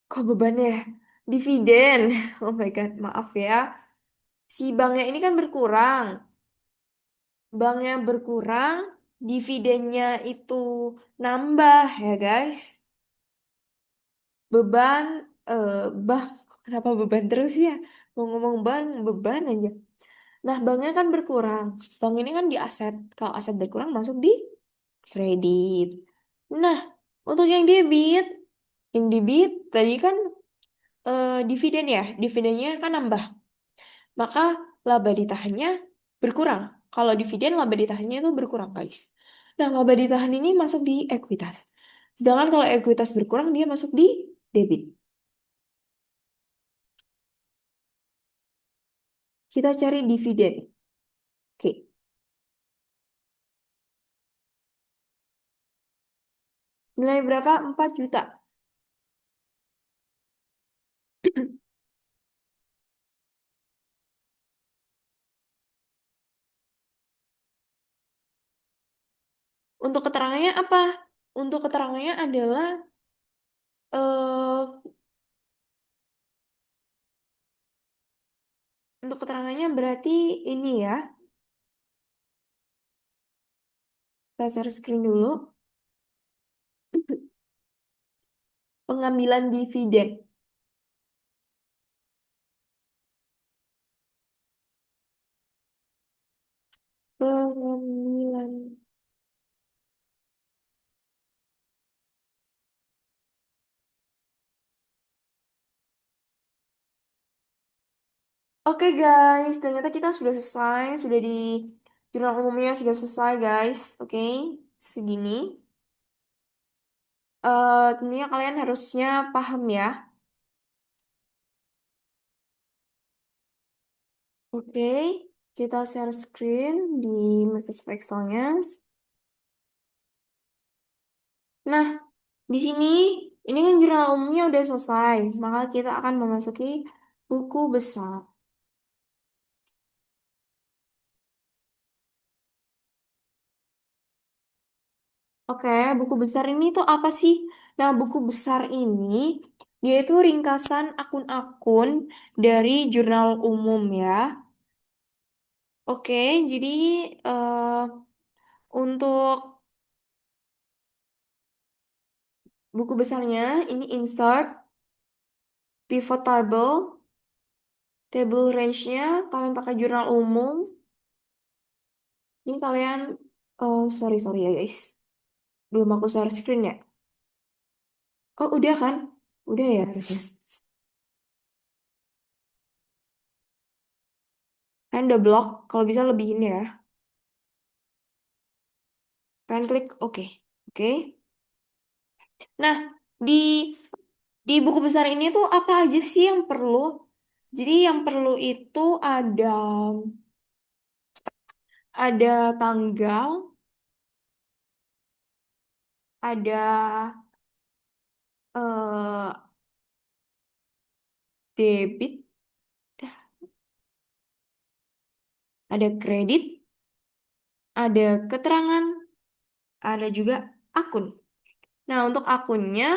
kok bebannya ya? Dividen. Oh my God, maaf ya. Si banknya ini kan berkurang. Banknya berkurang, dividennya itu nambah ya guys. Beban, eh bah, kenapa beban terus ya? Mau ngomong beban aja. Nah, banknya kan berkurang. Bank ini kan di aset. Kalau aset berkurang masuk di kredit. Nah, untuk yang debit tadi kan dividen ya, dividennya kan nambah. Maka laba ditahannya berkurang. Kalau dividen laba ditahannya itu berkurang, guys. Nah, laba ditahan ini masuk di ekuitas. Sedangkan kalau ekuitas berkurang, dia masuk di debit. Kita cari dividen. Oke, nilai berapa? 4 juta. Untuk keterangannya apa? Untuk keterangannya adalah eh untuk keterangannya berarti ini ya. Kita share screen dulu. Pengambilan dividen. Pengambilan. Oke guys, ternyata kita sudah selesai, sudah di jurnal umumnya sudah selesai guys. Oke, segini. Tentunya kalian harusnya paham ya. Oke, kita share screen di Microsoft Excel-nya. Nah, di sini ini kan jurnal umumnya udah selesai, maka kita akan memasuki buku besar. Oke, buku besar ini tuh apa sih? Nah, buku besar ini dia itu ringkasan akun-akun dari jurnal umum ya. Oke, jadi untuk buku besarnya ini insert, pivot table, table range-nya kalian pakai jurnal umum. Ini kalian, oh sorry sorry ya guys, belum aku share screen ya. Oh udah kan? Udah ya harusnya. Kalian udah blok, kalau bisa lebihin ya. Kalian klik oke. Oke. Nah, di buku besar ini tuh apa aja sih yang perlu? Jadi yang perlu itu ada tanggal, ada eh, debit, ada kredit, ada keterangan, ada juga akun. Nah, untuk akunnya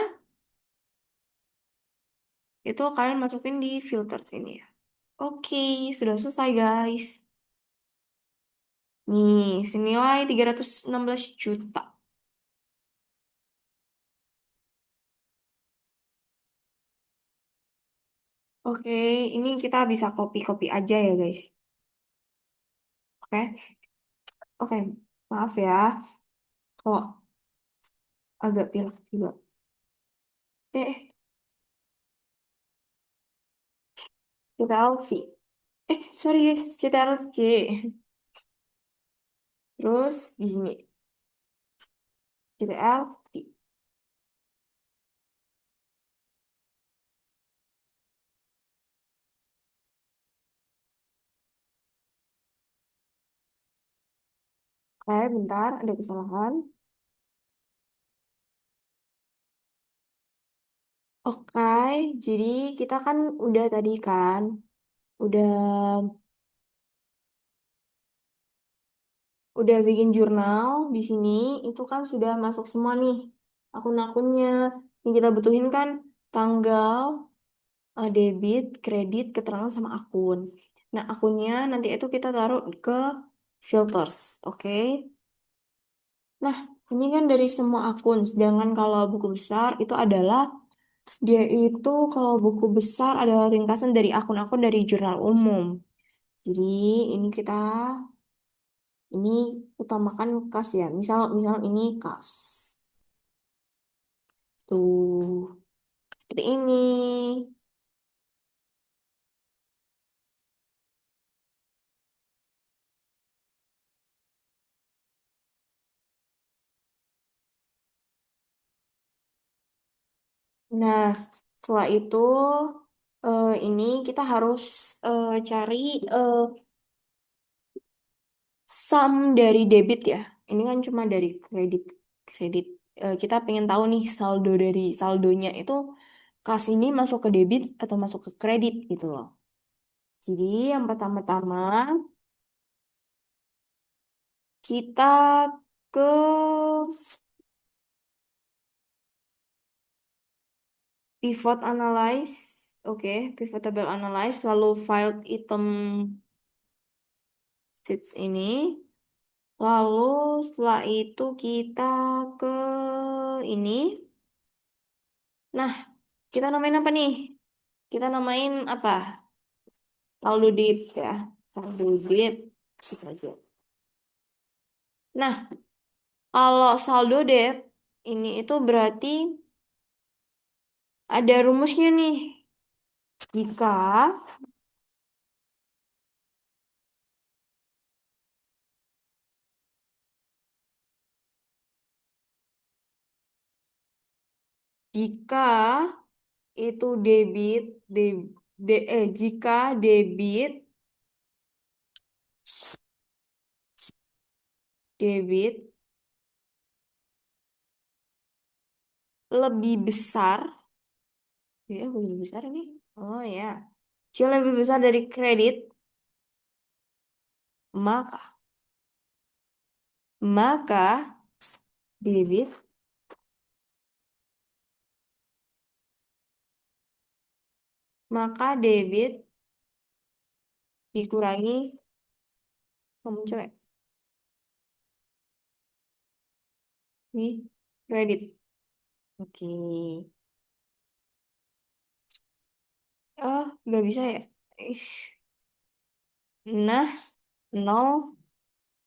itu kalian masukin di filter sini ya. Oke, sudah selesai guys. Nih, senilai 316 juta. Oke, ini kita bisa copy-copy aja ya, guys. Oke, oke. Maaf ya, kok agak pilek juga. CTRL-C. Sorry guys, CTRL-C. Terus di sini, CTRL-C. Oke, bentar, ada kesalahan. Oke, jadi kita kan udah tadi kan, udah udah bikin jurnal di sini, itu kan sudah masuk semua nih akun-akunnya. Yang kita butuhin kan tanggal, debit, kredit, keterangan sama akun. Nah, akunnya nanti itu kita taruh ke filters, oke? Nah, ini kan dari semua akun, sedangkan kalau buku besar itu adalah dia itu kalau buku besar adalah ringkasan dari akun-akun dari jurnal umum. Jadi ini ini utamakan kas ya. Misal misal ini kas. Tuh, seperti ini. Nah, setelah itu ini kita harus cari eh, sum dari debit ya. Ini kan cuma dari kredit. Kredit. Kita pengen tahu nih saldo dari saldonya itu kas ini masuk ke debit atau masuk ke kredit gitu loh. Jadi yang pertama-tama kita ke pivot analyze. Oke, pivot table analyze lalu file item sheets ini. Lalu setelah itu kita ke ini. Nah, kita namain apa nih? Kita namain apa? Saldo div ya. Saldo div. Gitu aja. Nah, kalau saldo debt ini itu berarti ada rumusnya nih. Jika jika itu debit jika debit lebih besar, ya lebih besar ini. Oh ya, jika lebih besar dari kredit, maka maka debit maka debit dikurangi, kamu coba nih kredit. Oke. Oh, nggak bisa ya? Ih. Nah, nol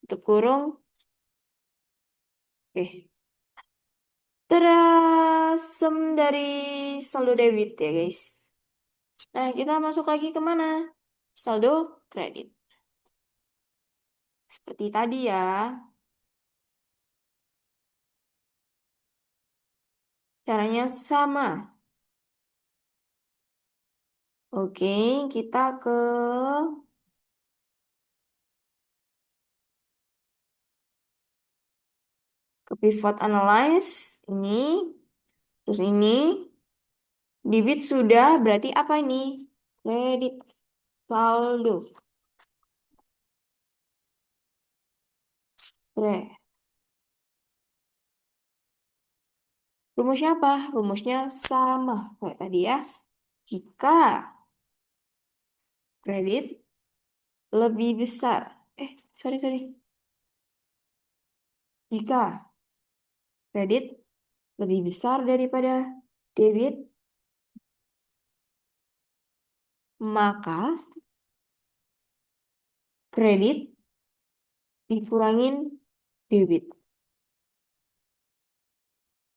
tutup kurung. Oke. Terasem dari saldo debit ya guys. Nah, kita masuk lagi ke mana? Saldo kredit. Seperti tadi ya. Caranya sama. Oke, kita ke pivot analyze ini. Terus ini debit sudah berarti apa ini? Kredit saldo. Oke. Rumusnya apa? Rumusnya sama kayak tadi ya. Jika kredit lebih besar. Sorry, sorry. Jika kredit lebih besar daripada debit, maka kredit dikurangin debit.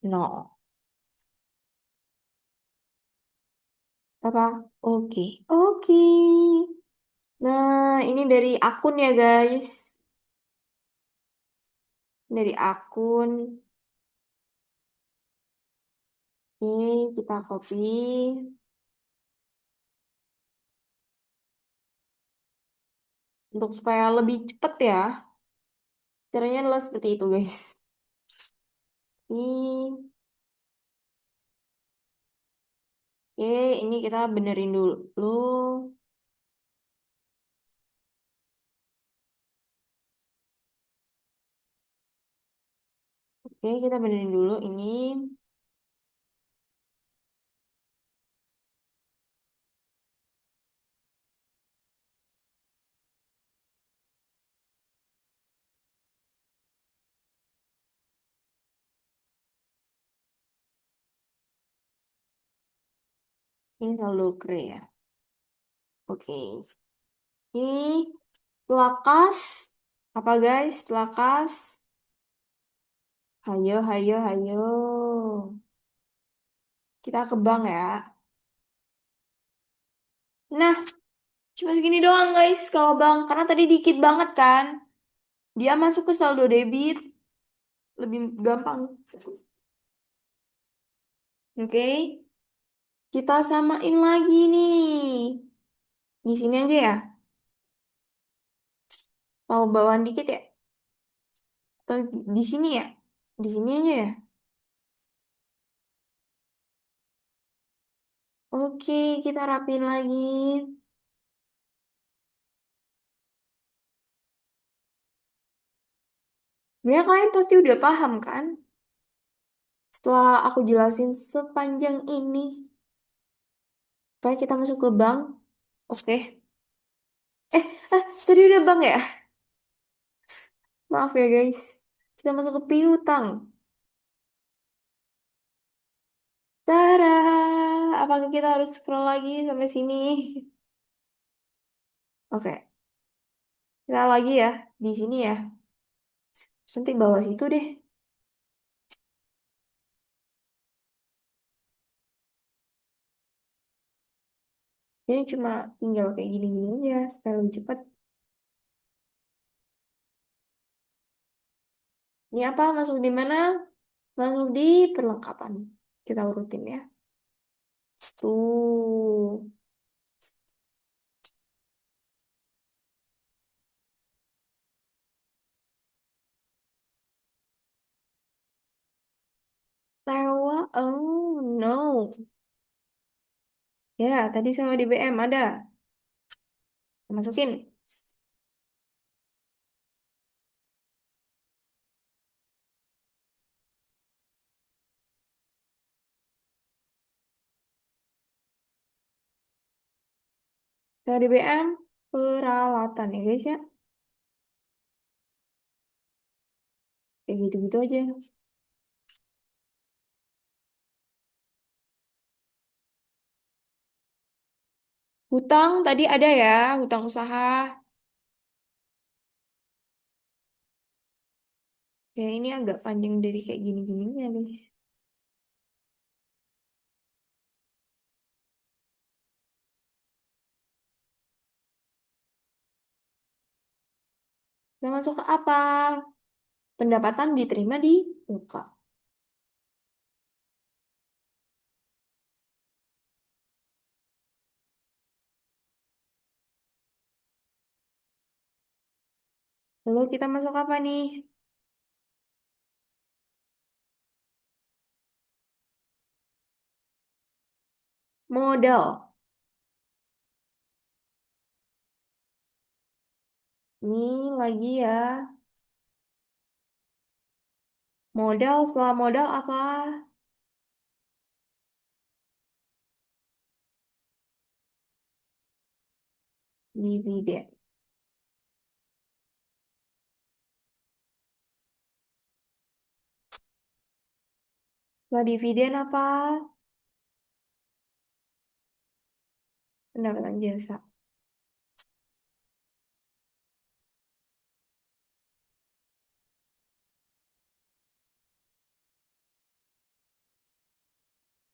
No. Apa? Oke. Oke. Nah, ini dari akun ya, guys. Dari akun. Ini kita copy. Untuk supaya lebih cepet ya. Caranya adalah seperti itu, guys. Ini. Oke, ini kita benerin dulu. Oke, kita benerin dulu ini. Ini selalu kre ya. Oke. Ini lakas. Apa guys? Lakas. Hayo, hayo, hayo. Kita ke bank ya. Nah, cuma segini doang guys kalau bank. Karena tadi dikit banget kan. Dia masuk ke saldo debit. Lebih gampang. Oke. Kita samain lagi nih. Di sini aja ya. Mau bawaan dikit ya? Atau di sini ya? Di sini aja ya? Oke, kita rapiin lagi. Sebenarnya kalian pasti udah paham kan? Setelah aku jelasin sepanjang ini, kayak kita masuk ke bank. Oke. Tadi udah bank ya? Maaf ya guys. Kita masuk ke piutang. Tada! Apakah kita harus scroll lagi sampai sini? Oke, kita lagi ya. Di sini ya. Nanti bawah situ deh. Ini cuma tinggal kayak gini-gini aja supaya lebih cepat. Ini apa? Masuk di mana? Masuk di perlengkapan. Kita urutin ya. Tuh. Tawa. Oh no. Ya, tadi sama di BM ada. Masukin. Sama di BM peralatan ya guys ya. Kayak gitu-gitu aja. Hutang tadi ada ya, hutang usaha. Ya ini agak panjang dari kayak gini-gininya guys. Kita masuk ke apa? Pendapatan diterima di muka. Lalu kita masuk apa nih? Modal. Ini lagi ya. Modal setelah modal apa? Dividen. Setelah dividen apa? Pendapatan jasa.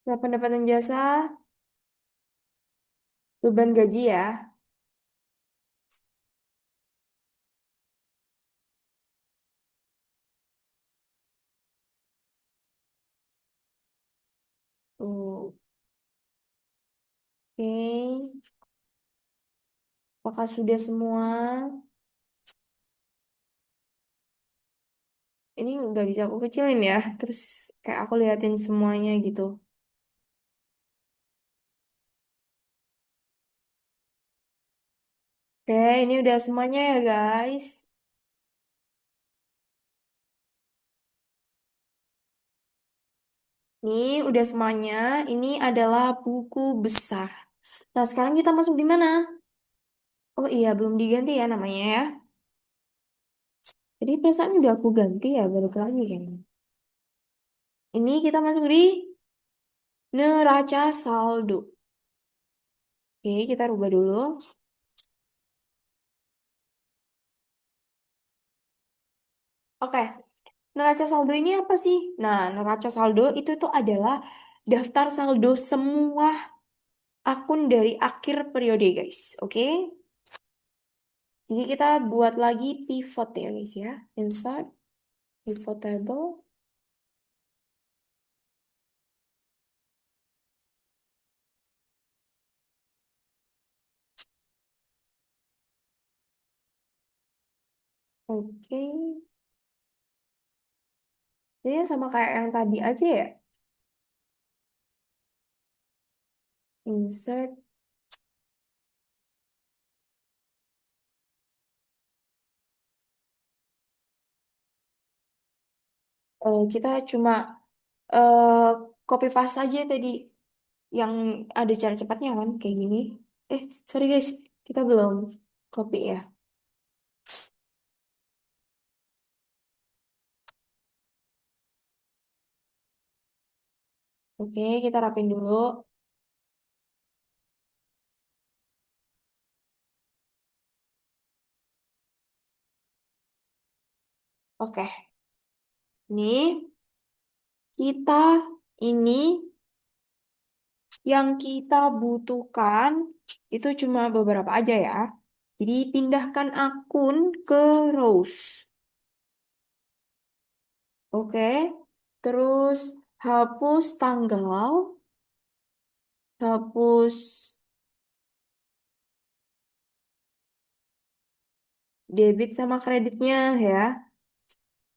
Setelah pendapatan jasa, beban gaji ya. Oke. Apakah sudah semua? Ini nggak bisa aku kecilin ya. Terus kayak aku liatin semuanya gitu. Oke, ini udah semuanya ya guys. Ini udah semuanya. Ini adalah buku besar. Nah, sekarang kita masuk di mana? Oh iya, belum diganti ya namanya ya. Jadi perasaan udah aku ganti ya, baru lagi kayaknya. Ini kita masuk di neraca saldo. Oke, kita rubah dulu. Oke, neraca saldo ini apa sih? Nah, neraca saldo itu tuh adalah daftar saldo semua akun dari akhir periode, guys. Oke? Jadi kita buat lagi pivot ya, guys ya. Insert, pivot table. Oke. Jadi sama kayak yang tadi aja ya. Insert. Kita cuma eh copy paste aja tadi yang ada cara cepatnya kan, kayak gini. Sorry guys, kita belum copy ya. Oke, kita rapin dulu. Oke, ini kita ini yang kita butuhkan itu cuma beberapa aja ya. Jadi pindahkan akun ke rows. Oke. Terus hapus tanggal, hapus debit sama kreditnya ya.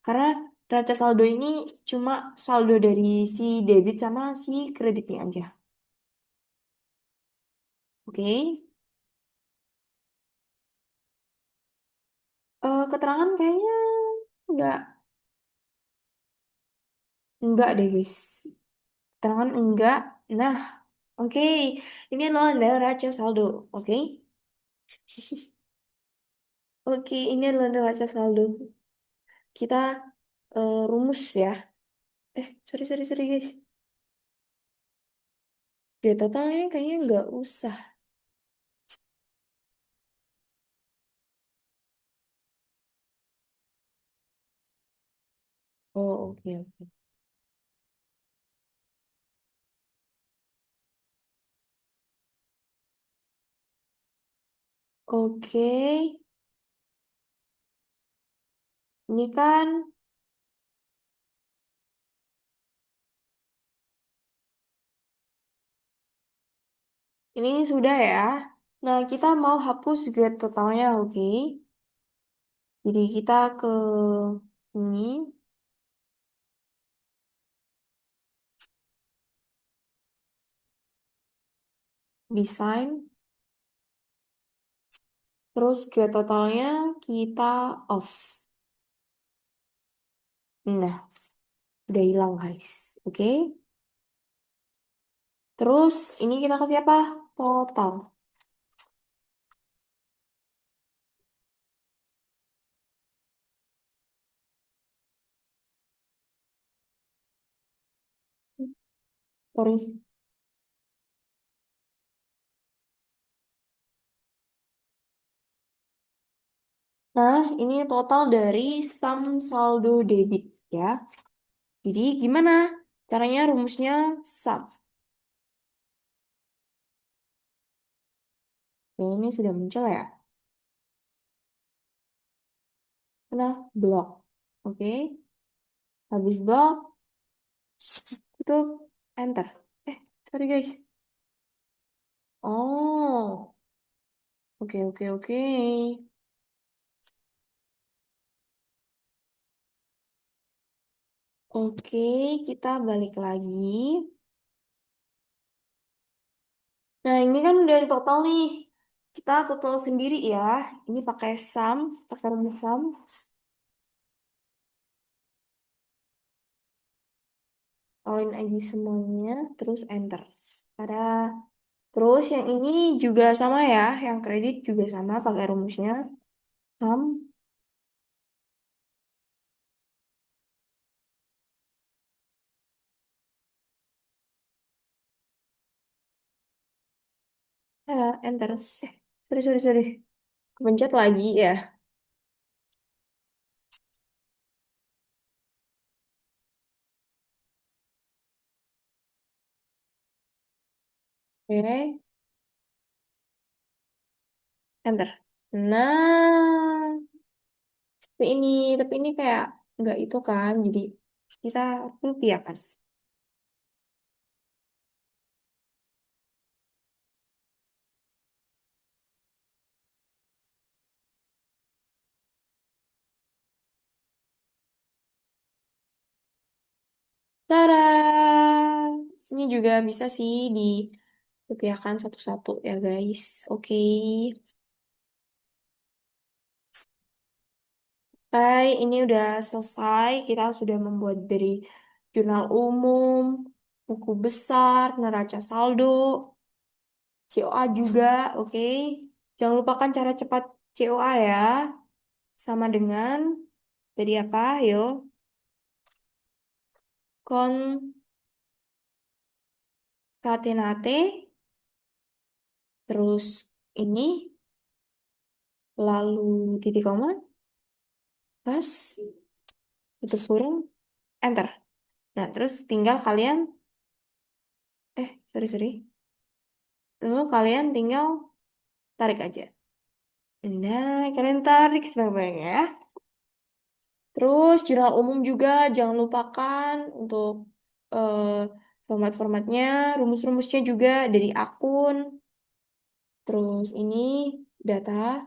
Karena neraca saldo ini cuma saldo dari si debit sama si kreditnya aja. Oke. Keterangan kayaknya nggak nggak deh guys. Keterangan enggak. Nah, oke. Ini adalah neraca saldo. Oke. Oke, ini adalah neraca saldo. Kita rumus ya. Sorry, sorry, sorry guys. Dia totalnya kayaknya nggak usah. Oh, oke, oke. Oke, ini kan, ini sudah ya. Nah, kita mau hapus grade totalnya, oke. Jadi kita ke ini, desain, terus grade totalnya kita off. Nah, udah hilang guys, oke. Terus ini kita kasih apa? Total. Sorry. Nah, ini total dari sum saldo debit ya. Jadi gimana caranya rumusnya sum? Oke, ini sudah muncul ya. Nah, blok. Oke, habis blok itu enter. Eh, sorry guys. Oh, oke oke oke. Oke, kita balik lagi. Nah, ini kan udah total nih. Kita total sendiri ya. Ini pakai sum, pakai rumus sum. Kalian aja semuanya, terus enter. Ada. Terus yang ini juga sama ya, yang kredit juga sama pakai rumusnya. Sum, enter. Sorry, sorry, sorry. Kepencet lagi ya. Oke, enter. Nah, tapi ini kayak nggak itu kan, jadi kita rupiah kan. Tada! Ini juga bisa sih dirupiahkan satu-satu ya guys. Oke. Hai, ini udah selesai. Kita sudah membuat dari jurnal umum, buku besar, neraca saldo, COA juga. Oke. Jangan lupakan cara cepat COA ya. Sama dengan jadi apa? Yo, concatenate, terus ini, lalu titik koma, pas, itu kurung, enter. Nah, terus tinggal kalian, sorry, sorry. Lalu kalian tinggal tarik aja. Nah, kalian tarik sebanyak-banyaknya ya. Terus jurnal umum juga jangan lupakan untuk eh, format-formatnya, rumus-rumusnya juga dari akun. Terus ini data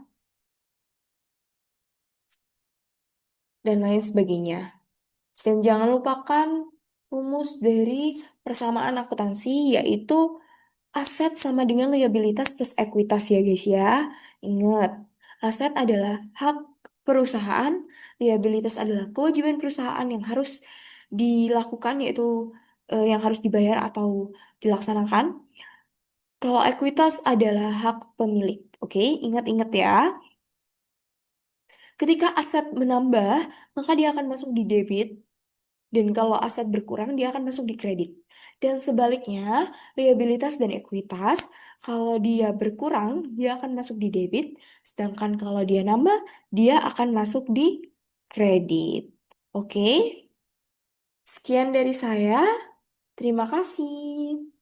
dan lain sebagainya. Dan jangan lupakan rumus dari persamaan akuntansi yaitu aset sama dengan liabilitas plus ekuitas ya guys ya. Ingat, aset adalah hak perusahaan, liabilitas adalah kewajiban perusahaan yang harus dilakukan yaitu yang harus dibayar atau dilaksanakan. Kalau ekuitas adalah hak pemilik. Oke, ingat-ingat ya. Ketika aset menambah, maka dia akan masuk di debit. Dan kalau aset berkurang, dia akan masuk di kredit. Dan sebaliknya, liabilitas dan ekuitas, kalau dia berkurang, dia akan masuk di debit. Sedangkan kalau dia nambah, dia akan masuk di kredit. Oke, sekian dari saya. Terima kasih.